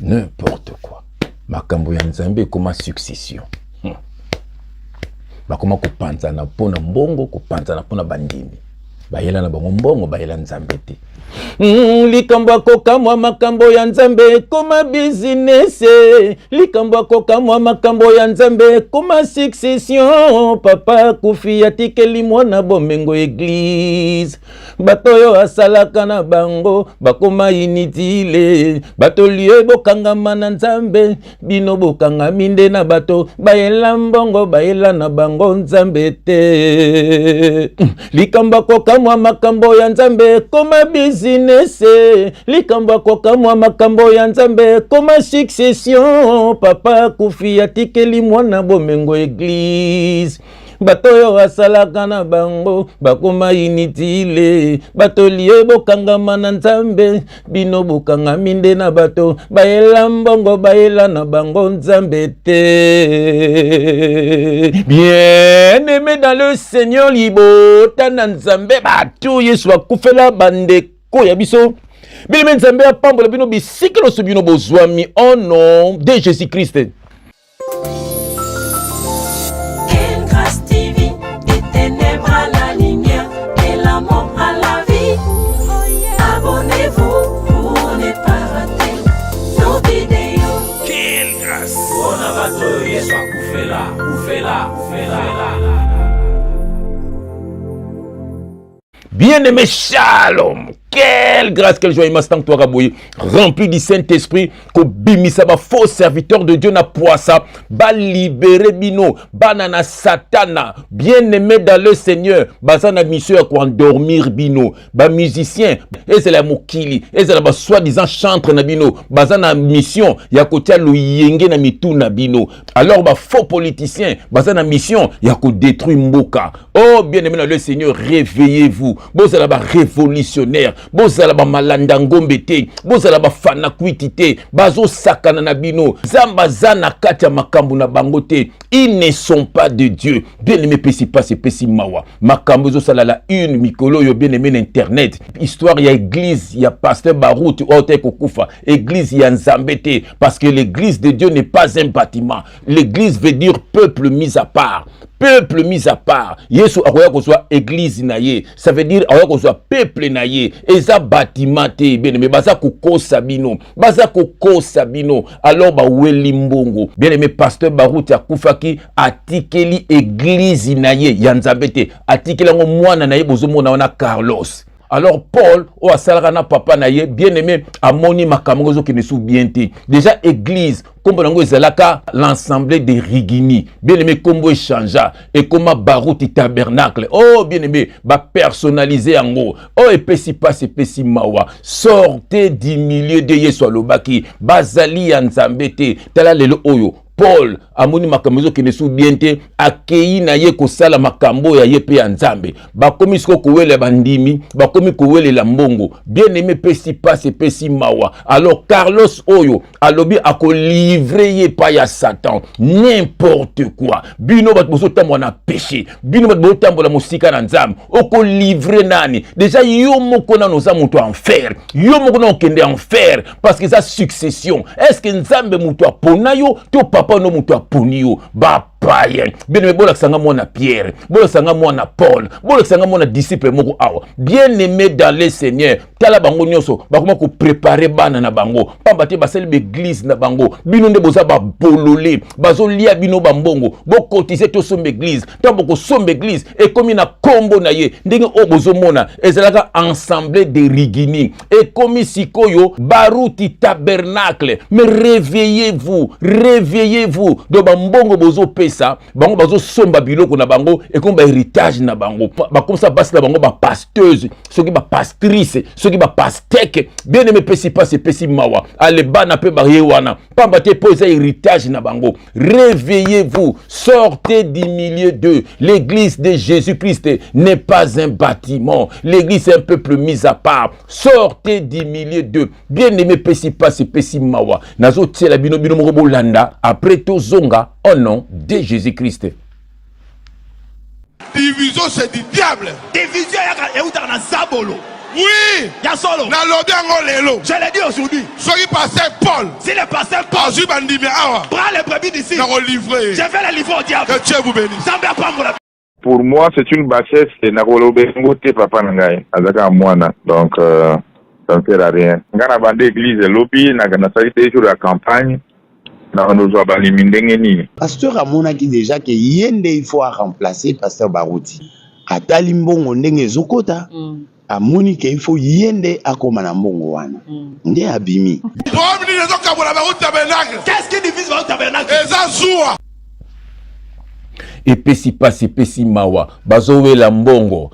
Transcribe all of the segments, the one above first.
n'importe quoi. Makambo ya Nzambe comme succession. Bakoma kupanza na pona mbongo, kupanza na pona bandimi. Bayela na bango mbongo, bayela Nzambe te. Likambo akokamwa makambo ya Nzambe koma business. Likambo akokamwa makambo ya Nzambe koma succession. Papa kufi atikeli mwana bomengo église. Batoyo asalaka na bango bakoma inutile. Bato liye bokangama na Nzambe bino bokangami nde na bato bayela mbongo bayela na bango Nzambe te. Likambo akokamwa makambo ya Nzambe koma business. Likambo akokamwa makambo ya Nzambe koma succession. Papa kufi atikeli mwana bomengo église. Batoyo asalaka na bango bakoma inutile. Bato liye bokangama na Nzambe bino bokangami nde na bato bayela mbongo bayela na bango Nzambe te. Bien aimé dans le Seigneur, libota na Nzambe bato Yesu akufela bande ya biso bilime Nzambe apambola bino bisikelo so bino bozwami au nom de Jésus-Christ. Quelle grâce TV, des ténèbres à la lumière, de la mort à la vie. Abonnez-vous pour ne pas rater nos vidéos. Quelle grâce! On a battu Yesu akufela. Bien-aimé, shalom. Quelle grâce, quelle joie, immense toi Raboui, rempli du Saint-Esprit, que bimisa ba faux serviteur de Dieu na poissa, ba libéré bino, banana satana, bien-aimé dans le Seigneur, bazana mission à quoi endormir bino, ba musicien, et c'est la mokili, et c'est la soi-disant chantre na bino, bazana mission, ya kotia lo yenge na mitu na bino, alors ba faux politicien, bazana mission, ya ko détruire mboka. Oh, bien-aimé dans le Seigneur, réveillez-vous, vous allez ba révolutionnaire. Bozala ba malanda ngombe te, bozala ba fana kwitite, bazo sakana na bino, zamba zana kati ya makambo na bango te. Ils ne sont pas de Dieu. Bien aimé pesi passe pesi mawa. Makambo zo sala la une mikolo yo bien aimé internet. Histoire ya église, ya pasteur Barout ote kokufa. Église ya Nzambe te, parce que l'église de Dieu n'est pas un bâtiment. L'église veut dire peuple mis à part. Peuple mis à part. Yesu akoya ko soit église na ye. Ça veut dire akoya ko soit peuple na ye. Eza bâtiment te bien aimé baza ko sabino. Baza ko sabino. Alors ba weli mbongo. Bien aimé pasteur Barout akufa ki atikeli église na ye ya Nzambe te. Atikeli ngo mwana na ye bozomo na wana Carlos. Alors Paul, o asalaka na papa na ye, bien aimé, amoni makambo zo ki ne sou bien te. Déjà église, kombo nango ezalaka l'ensemble de Rigini. Bien aimé, kombo échangea et comment Barouti tabernacle. Oh bien aimé, ba personnaliser yango. Oh epesi passe epesi mawa. Sortez du milieu de Yesu alobaki. Bazali ya Nzambe te. Tala lelo oyo. Paul amoni makambo ki ne sou bien te akei na ye ko sala makambo ya ye pe ya Nzambe bakomi siko kowele bandimi bakomi kowele la mbongo bien aimé pesi passe pesi mawa. Alors Carlos oyo alobi ako livrer ye pa ya Satan n'importe quoi bino bat boso tambo na péché bino bat boso tambo la musika na Nzambe oko livrer nani déjà yo moko na noza muto enfer yo moko na okende enfer parce que ça succession est-ce que Nzambe muto apona yo to papa no mutu aponi yo ba païen. Bien aimé, bola sanga mwana Pierre, bola sanga mwana Paul, bola sanga mwana disciple moko awa. Bien aimé dans le Seigneur, tala bango nyonso, bakoma ko préparer bana na bango. Pamba te basali l'église na bango. Bino nde boza ba bololé, bazo lia bino bambongo. Bo cotiser to sombe église, tambo ko sombe église et comme na kombo na ye, ndenge o bozo mona, ezalaka ensemble de Rigini. Et comme sikoyo Barouti tabernacle. Mais réveillez-vous, réveillez-vous. Do bambongo bozo ça bango bazo somba biloko na bango et comme ba héritage na bango ba comme ça basi na bango ba pasteuse ceux qui ba pastrice ceux qui ba pastèque bien aimé pesi passe pesi mawa ale bana pe ba yewana pamba te poser héritage na bango. Réveillez-vous, sortez du milieu d'eux. L'église de Jésus-Christ n'est pas un bâtiment, l'église est un peuple mis à part. Sortez du milieu d'eux. Bien aimé pesi passe pesi mawa nazo tiela bino bino moko landa après to zonga au nom de Jésus-Christ. Division c'est du diable. Division ya utaka na zabolo. Oui. Ya solo. Na lobby ango lelo. Je l'ai dit aujourd'hui. Soki pasteur Paul. Si le pasteur Paul Azui bandimi awa. prend les brebis d'ici, Na ko livrer. je vais les livrer au diable. Que Dieu vous bénisse. Zambé a pas mon la. Pour moi, c'est une bassesse et nakolobe ngote papa nangai. Azaka mwana. Donc ça ne sert à rien. Ngana bande église lobi na kana salite sur la campagne. Na nous a balimi ndenge nini. Pasteur Amona qui déjà que yende il faut remplacer pasteur Barouti. Atali mbongo ndenge zokota. Amoni que il faut yende akoma na mbongo wana. Nde abimi. Bomni les okabola ba tabernacle. Qu'est-ce qui divise votre tabernacle? Eza zuwa. epesi pasi epesi mawa bazowela mbongo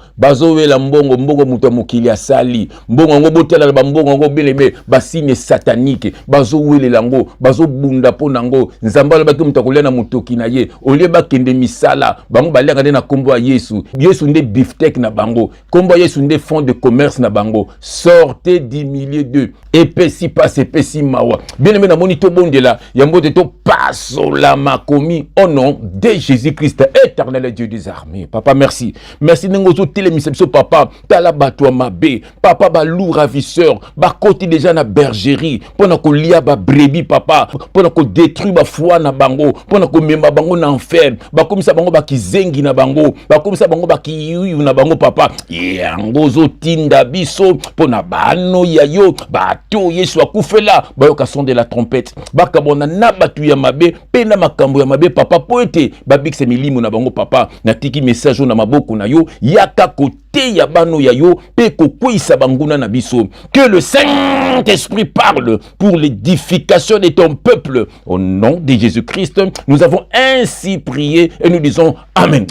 mbongo muto mokili asali mbongo yango botala na bambongo yango beleme basine satanike bazowelela yango bazobunda mpo nango nzambe alobaki mutu akolia na motoki na ye olie bakende misala bango baliaka nde na kombo ya yesu nde biftek na bango kombo ya yesu nde fond de commerce na bango sortez du milieu d'eux epesi pasi epesi mawa bien-aimé namoni tobondela yango te topasola makomi au nom de Jésus-Christ éternel Dieu des armées. Papa, merci. Merci Nengozo télémisepso papa. Tala batwa mabe. Papa ba loup ravisseur. Ba côté déjà na bergerie. Pendant qu'on lia ba brebis papa. Pendant qu'on détruit ba foi na bango. Pendant qu'on memba bango na enfer. Ba comme ça bango ba kizengi na bango. Ba comme ça bango ba kiyu na bango papa. Yangozo tinda biso. Pona bano yayo. Ba to yesu akufela. Ba yoka son de la trompette. Ba kabona na batu ya mabe. Pena makambo ya mabe papa. Poete. Ba bik se milimo na bango papa na tiki message na maboko na yo yaka kote ya bano ya yo pe kokwisa banguna na biso que le Saint-Esprit parle pour l'édification de ton peuple au nom de Jésus-Christ nous avons ainsi prié et nous disons amen.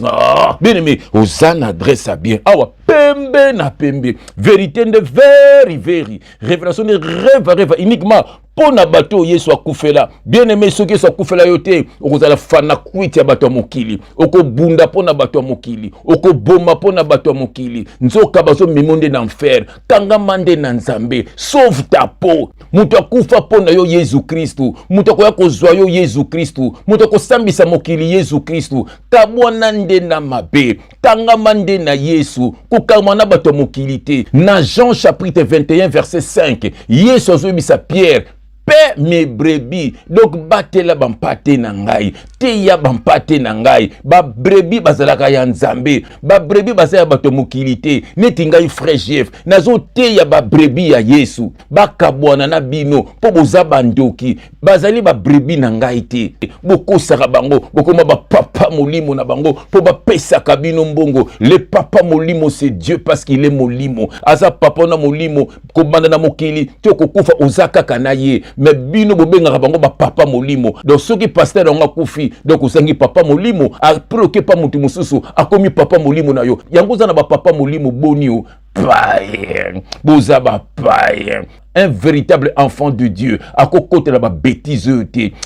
Bien-aimé Hosanna adresse à bien awa pembe na pembe vérité de very révélation de rêve uniquement pona bato yesu akufela bien-aimé soki yesu akufela yo te okozala fana kwiti ya bato ya mokili okobunda pona bato ya mokili okoboma pona bato ya mokili nzoka bazomema nde na enfer kangama nde na nzambe sauve ta peau moto akufa pona yo yesu kristu moto akoya kozwa yo yesu kristu moto akosambisa mokili yesu kristu kabwana nde na mabe kangama nde na yesu kokangama na bato ya mokili te na Jean chapitre 21 verset 5 yesu azoyebisa Pierre paix mes brebis donc batela bampate na ngai teya bampate na ngai ba brebis bazalaka ya nzambe ba brebis bazala bato mokili te neti ngai frère Jeff nazo teya ba brebis ya Yesu bakabwana na bino po boza bandoki bazali ba brebis na ngai te bokosaka bango bokoma ba papa molimo na bango po bapesaka bino mbongo le papa molimo c'est Dieu parce qu'il est molimo aza papa na molimo kobanda na mokili te kokufa ozaka kana ye mais bino bobengaka bango ba papa molimo donc soki pasteur nga kufi donc osangi papa molimo aproke pa mutu mususu akomi papa molimo na yo yango za na ba papa molimo bonio païen boza ba païen un véritable enfant de Dieu à côté de la bêtise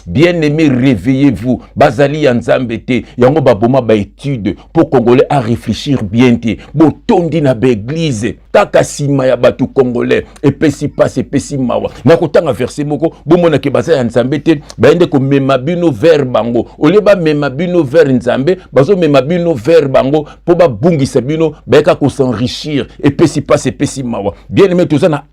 bien-aimé réveillez-vous bazali ya nzambe te yango baboma ba étude pour congolais à réfléchir bien te botondi na l'église taka sima ya batu congolais epesi passe epesi mawa na kotanga verset moko bomona ke bazali ya nzambe te baende ko mema bino vers bango oleba mema bino vers nzambe bazo mema bino vers bango po ba bungisa bino beka ko s'enrichir epesi passe epesi mawa bien-aimé tous na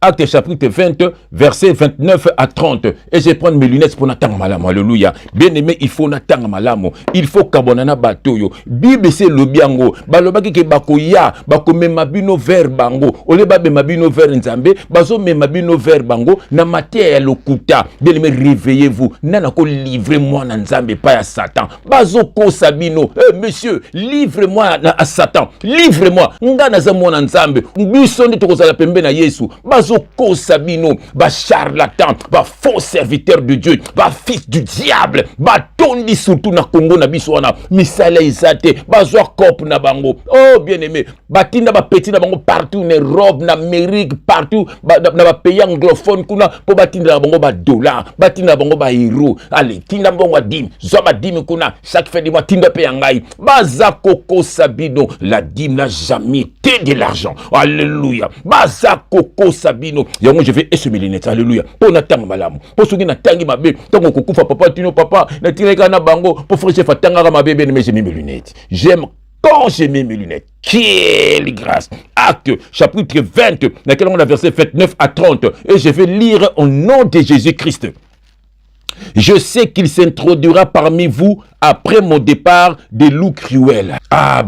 Acte chapitre 20, versets 29 à 30. Et je vais prendre mes lunettes pour n'attendre malam. Alléluia. Bien aimé, il faut n'attendre malam. Il faut kabonana batoyo. Bible c'est le biango. Balobaki ke bakoya, bako memabino vers bango. Ole ba memabino vers nzambe, bazo memabino vers bango. Na matière lokuta. Bien aimé, réveillez-vous. Nana ko livrez-moi na nzambe pas à Satan. Bazo ko sabino. Monsieur, livrez-moi à Satan. Livrez-moi. Ngana za mwana nzambe. Mbisonde tokozala pembe na Yesu. Bazo ko sabino, ba charlatan, ba faux serviteur de Dieu, ba fils du diable, ba tondi surtout na Congo na biso wana, misala izate, ba zwa cop na bango. Oh bien-aimé, ba tinda ba petit na bango partout en Europe, na Amérique, partout, na ba pays anglophone kuna, po ba tinda na bango ba dollar, ba tinda na bango ba euro. Allez, tinda bango dim, zwa ba dim kuna, chaque fin de mois tinda pe ngai. Baza koko sabino, la dîme n'a jamais été de l'argent. Alléluia. Baza koko sabino. Yango je vais essuyer mes lunettes. Alléluia. Pour n'attendre malamu. Pour ceux qui n'attendent ma bébé. Tant qu'on coupe papa, tino papa. N'a tiré qu'un bango. Pour frère chef, attendre ma bébé. Mais j'ai mis mes lunettes. J'aime quand j'ai mis mes lunettes. Quelle grâce! Acte, chapitre 20, dans lequel on a versé 29 à 30. Et je vais lire au nom de Jésus-Christ. Je sais qu'il s'introduira parmi vous après mon départ des loups cruels. Ah,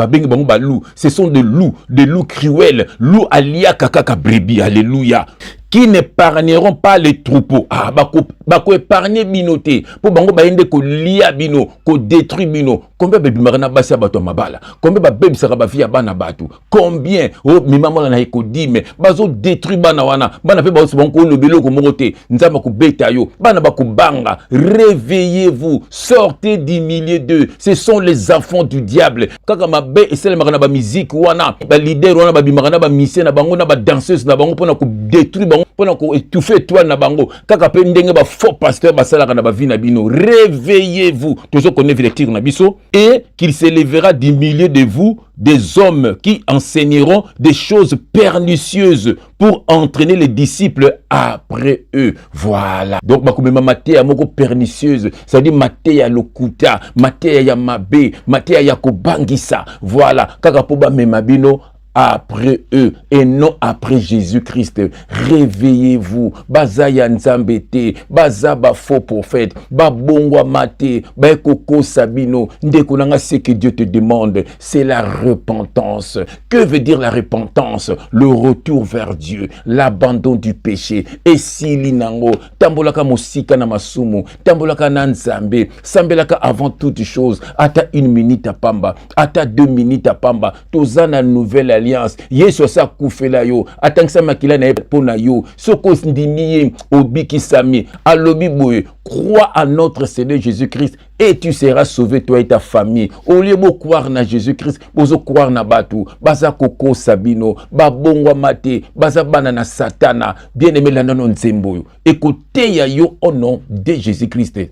loup. Ce sont des loups cruels. Loups alia kakaka brebis. Alléluia. Qui n'épargneront pas les troupeaux. Ah, bako épargner binoté. Pour bango baende ko lia bino, ko détruire bino. Combien de bimarana basi abato mabala? Combien de bébés sera bafia bana batu? Combien? Oh, mi maman na eko di mais bazo détruire bana wana. Bana fe bazo bango no belo ko mokote. Nzamba ko beta yo. Bana bako banga. Réveillez-vous. Sortez du milieu d'eux. Ce sont les enfants du diable. Kaka mabe et celle marana ba musique wana, ba leader wana ba bimarana ba mission na bango na ba danseuse na bango pona ko détruire bango. Pour étouffer toi na bango kaka pe ndenge ba faux pasteur ba sala kana ba vi na bino. Réveillez-vous. Toujours connaître les tirs na biso et qu'il s'élèvera du milieu de vous des hommes qui enseigneront des choses pernicieuses pour entraîner les disciples après eux. Voilà. Donc bakumema matéya moko pernicieuse, c'est-à-dire matéya lokuta, matéya ya mabe, matéya ya kobangisa. Voilà. Kaka po ba mema bino après eux et non après Jésus-Christ. Réveillez-vous. Baza ya nzambete, baza ba faux prophète, ba bongwa mate, ba koko sabino. Ndeko nanga, ce que Dieu te demande, c'est la repentance. Que veut dire la repentance? Le retour vers Dieu, l'abandon du péché. Et si linango, tambolaka mosika na masumu, tambolaka na nzambe, sambelaka avant toute chose, ata 1 minute à pamba, ata 2 minutes à pamba, tozana nouvelle alliance. Yesu sa koufela yo, atangsa makila na pona yo, soko ndimiye obiki sami, alobi boye, crois à notre Seigneur Jésus-Christ et tu seras sauvé, toi et ta famille. Au lieu de croire na Jésus-Christ, vous croire na batu, baza koko sabino, babongwa mate, baza banana satana, bien aimé la nanon nzembo. Écoutez ya yo au nom de Jésus-Christ.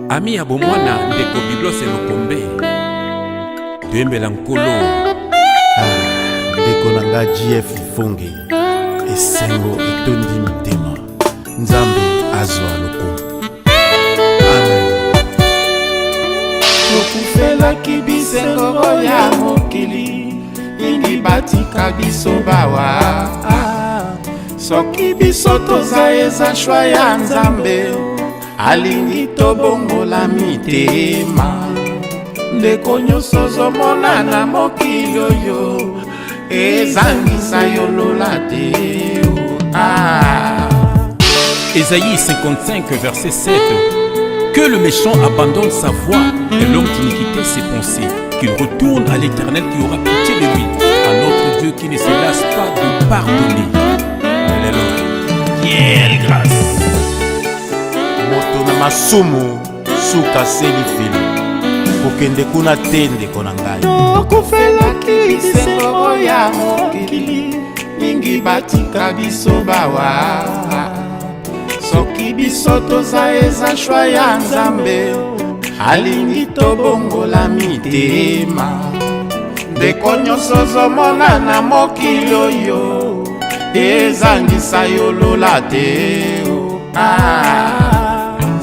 Ami ya bomwana ndeko biblos elokombe Dembela nkolo ndeko nanga GF Fonge esengo etondi mitema nzambe azwa loko. Amen. Tokufelaki bisengo ya mokili ingi batika biso bawa soki biso toza eza shwa ya nzambe alingi tobongola mitema ndeko nyonso ozomona na mokili oyo ezangisa yo lola te. Ésaïe 55 verset 7. Que le méchant abandonne sa voie et l'homme d'iniquité ses pensées, qu'il retourne à l'Éternel qui aura pitié de lui, à notre Dieu qui ne se lasse pas de pardonner. Alléluia. Quelle grâce. Moto na masumu suka selifili kokende kuna tende kona ngai. Tokufelaki bisengo ya mokili mingi batika biso bawa soki biso toza eza shwa ya nzambe alingi tobongola mitema ndeko nyonso ozomona na mokili oyo ezangisa yo lola te.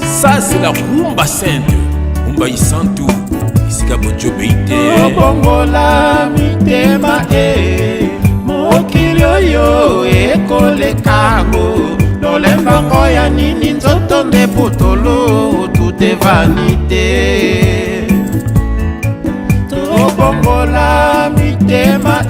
Ça c'est la rumba sainte, rumba isantu isika bojo beite obongola mitema mokili oyo ekolekango lolembango ya nini nzoto nde putulu tout est vanité. Tobongola mitema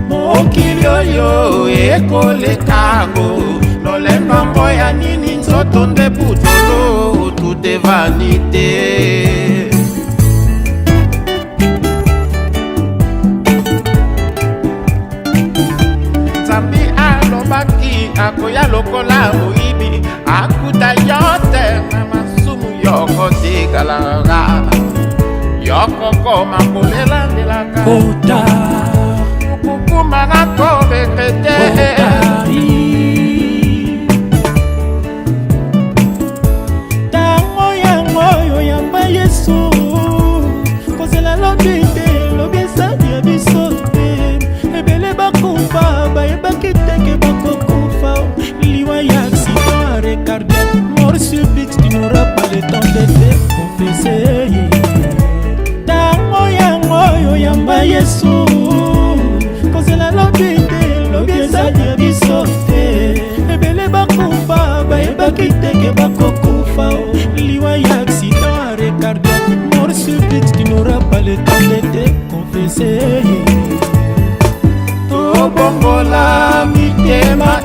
mokili oyo ekolekango lolembango ya nini nzoto nde putulu tout est vanité. Zambi alobaki akoya lokola moyibi akuta yote na masumu yoko tikalanga yoko koma kolela ndelaka Kota kukuma na kobekete tango yango oyo yamba Yesu kozela lobi te lobi esali ya biso te ebele bakufa bayebaki teke bakokufa liwa ya accident arrêt cardiaque mort subite tu n'auras pas le temps de te confesser tango baye bakokufa liwa ya accident arrêt cardiaque mort subite tu n'auras pas le temps de te confesser tobongola mitema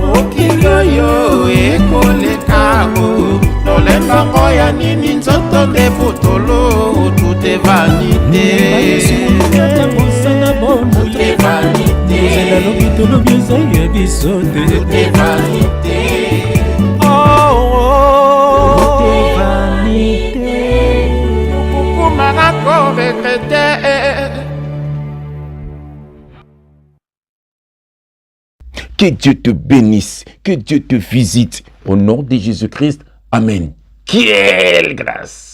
mokili oyo ekolekako nolembango ya nini nzoto nde botolo tout est vanité ozela tolobi ezai ya biso te okumaka koregrete. Que Dieu te bénisse, que Dieu te visite. Au nom de Jésus-Christ, Amen. Quelle grâce!